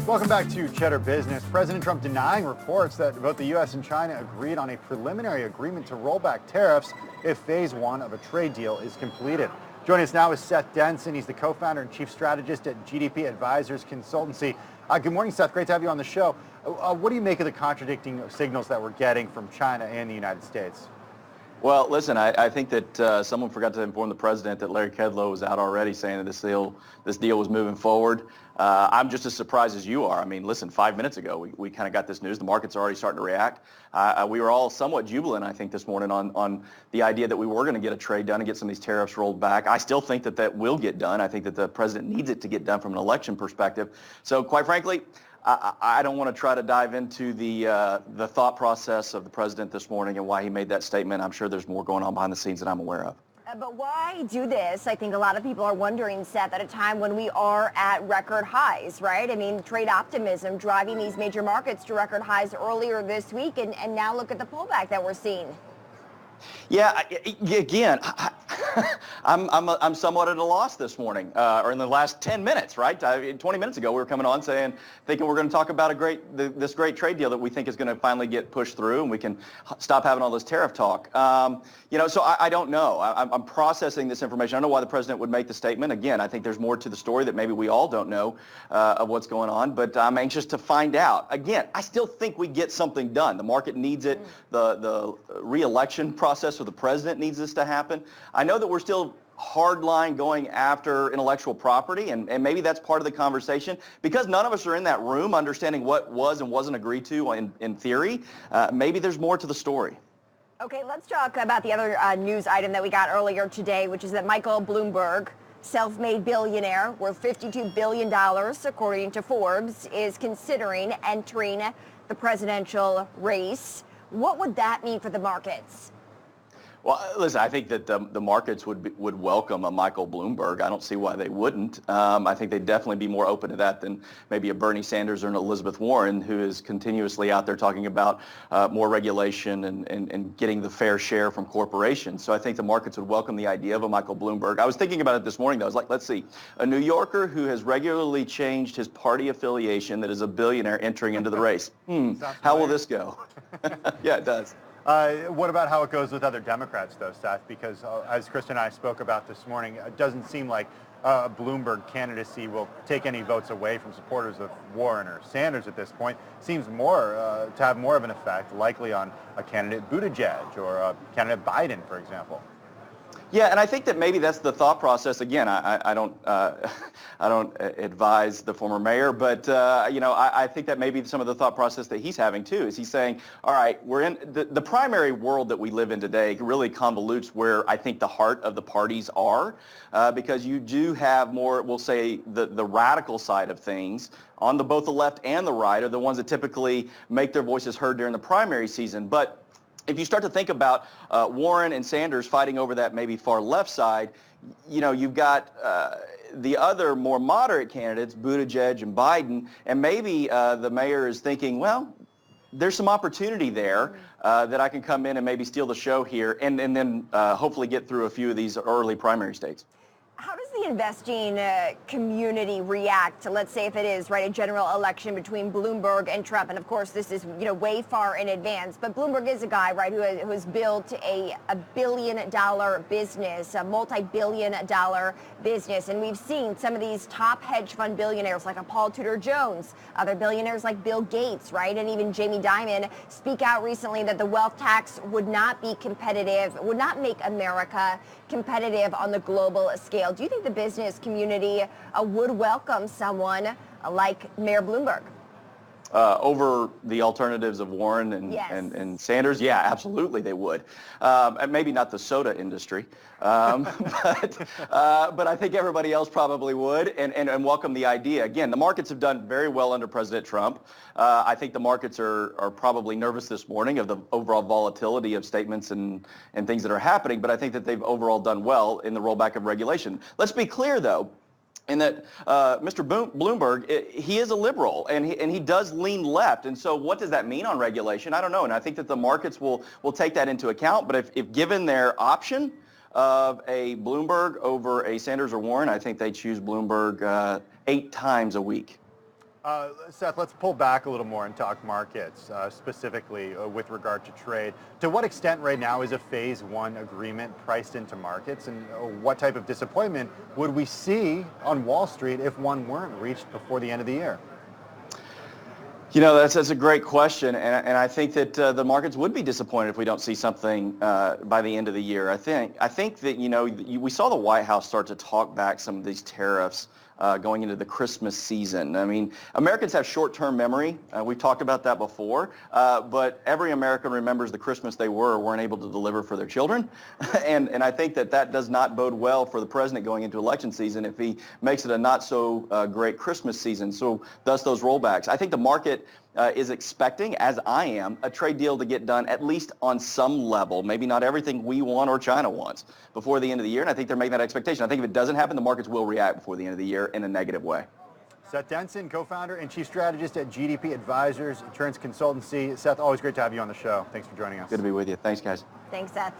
Welcome back to Cheddar Business. President Trump denying reports that both the U.S. and China agreed on a preliminary agreement to roll back tariffs if phase one of a trade deal is completed. Joining us now is Seth Denson. He's the co-founder and chief strategist at GDP Advisors Consultancy. Good morning, Seth. Great to have you on the show. What do you make of the contradicting signals that we're getting from China and the United States? Well, listen, I think that someone forgot to inform the president that Larry Kudlow was out already saying that this deal was moving forward. I'm just as surprised as you are. I mean, listen, 5 minutes ago, we kind of got this news. The market's already starting to react. We were all somewhat jubilant, I think, this morning on the idea that we were going to get a trade done and get some of these tariffs rolled back. I still think that will get done. I think that the president needs it to get done from an election perspective. So quite frankly, I don't want to try to dive into the thought process of the president this morning and why he made that statement. I'm sure there's more going on behind the scenes that I'm aware of. But why do this? I think a lot of people are wondering, Seth, at a time when we are at record highs, right? I mean, trade optimism driving these major markets to record highs earlier this week, and now look at the pullback that we're seeing. Yeah, again, I'm somewhat at a loss this morning, or in the last 10 minutes, right? 20 minutes ago, we were coming on thinking we're going to talk about this great trade deal that we think is going to finally get pushed through, and we can stop having all this tariff talk. So I don't know. I'm processing this information. I don't know why the president would make the statement. Again, I think there's more to the story that maybe we all don't know of what's going on, but I'm anxious to find out. Again, I still think we get something done. The market needs it. The re-election process for the president needs this to happen. I know that we're still hardline going after intellectual property, and maybe that's part of the conversation. Because none of us are in that room understanding what was and wasn't agreed to in theory, maybe there's more to the story. Okay, let's talk about the other news item that we got earlier today, which is that Michael Bloomberg, self-made billionaire worth $52 billion, according to Forbes, is considering entering the presidential race. What would that mean for the markets? Well, listen, I think that the markets would welcome a Michael Bloomberg. I don't see why they wouldn't. I think they'd definitely be more open to that than maybe a Bernie Sanders or an Elizabeth Warren, who is continuously out there talking about more regulation and getting the fair share from corporations. So I think the markets would welcome the idea of a Michael Bloomberg. I was thinking about it this morning, though. I was like, let's see, a New Yorker who has regularly changed his party affiliation that is a billionaire entering into the race. How will this go? Yeah, it does. What about how it goes with other Democrats, though, Seth? Because as Chris and I spoke about this morning, it doesn't seem like a Bloomberg candidacy will take any votes away from supporters of Warren or Sanders at this point. Seems more to have more of an effect, likely on a candidate Buttigieg or a candidate Biden, for example. Yeah, and I think that maybe that's the thought process. Again, I don't advise the former mayor, but I think that maybe some of the thought process that he's having too is he's saying, all right, we're in the primary world that we live in today really convolutes where I think the heart of the parties are, because you do have more, we'll say, the radical side of things on both the left and the right are the ones that typically make their voices heard during the primary season. But if you start to think about Warren and Sanders fighting over that maybe far left side, you've got the other more moderate candidates, Buttigieg and Biden, and maybe the mayor is thinking, well, there's some opportunity there that I can come in and maybe steal the show here and then hopefully get through a few of these early primary states. How does the investing community react to, let's say, if it is, right, a general election between Bloomberg and Trump? And of course, this is, way far in advance. But Bloomberg is a guy, right, who has built a billion-dollar business, a multi-billion-dollar business. And we've seen some of these top hedge fund billionaires like a Paul Tudor Jones, other billionaires like Bill Gates, right, and even Jamie Dimon speak out recently that the wealth tax would not be competitive, would not make America competitive on the global scale. Do you think the business community would welcome someone like Mayor Bloomberg? Over the alternatives of Warren and Sanders? Yeah, absolutely they would. And maybe not the soda industry, but I think everybody else probably would and welcome the idea. Again, the markets have done very well under President Trump. I think the markets are probably nervous this morning of the overall volatility of statements and things that are happening, but I think that they've overall done well in the rollback of regulation. Let's be clear, though, in that Mr. Bloomberg, he is a liberal, and he does lean left. And so what does that mean on regulation? I don't know. And I think that the markets will take that into account. But if given their option of a Bloomberg over a Sanders or Warren, I think they choose Bloomberg 8 times a week. Seth, let's pull back a little more and talk markets, specifically with regard to trade. To what extent right now is a phase one agreement priced into markets, and what type of disappointment would we see on Wall Street if one weren't reached before the end of the year? You know, that's a great question, and I think that the markets would be disappointed if we don't see something by the end of the year. I think that, you know, we saw the White House start to talk back some of these tariffs going into the Christmas season. I mean, Americans have short-term memory. We've talked about that before, but every American remembers the Christmas they weren't able to deliver for their children, and I think that does not bode well for the president going into election season if he makes it a not so great Christmas season. So thus those rollbacks. I think the market is expecting, as I am, a trade deal to get done at least on some level, maybe not everything we want or China wants, before the end of the year, and I think they're making that expectation. I think if it doesn't happen, the markets will react before the end of the year in a negative way. Seth Denson, co-founder and chief strategist at GDP Advisors, insurance consultancy. Seth, always great to have you on the show. Thanks for joining us. Good to be with you. Thanks, guys. Thanks, Seth.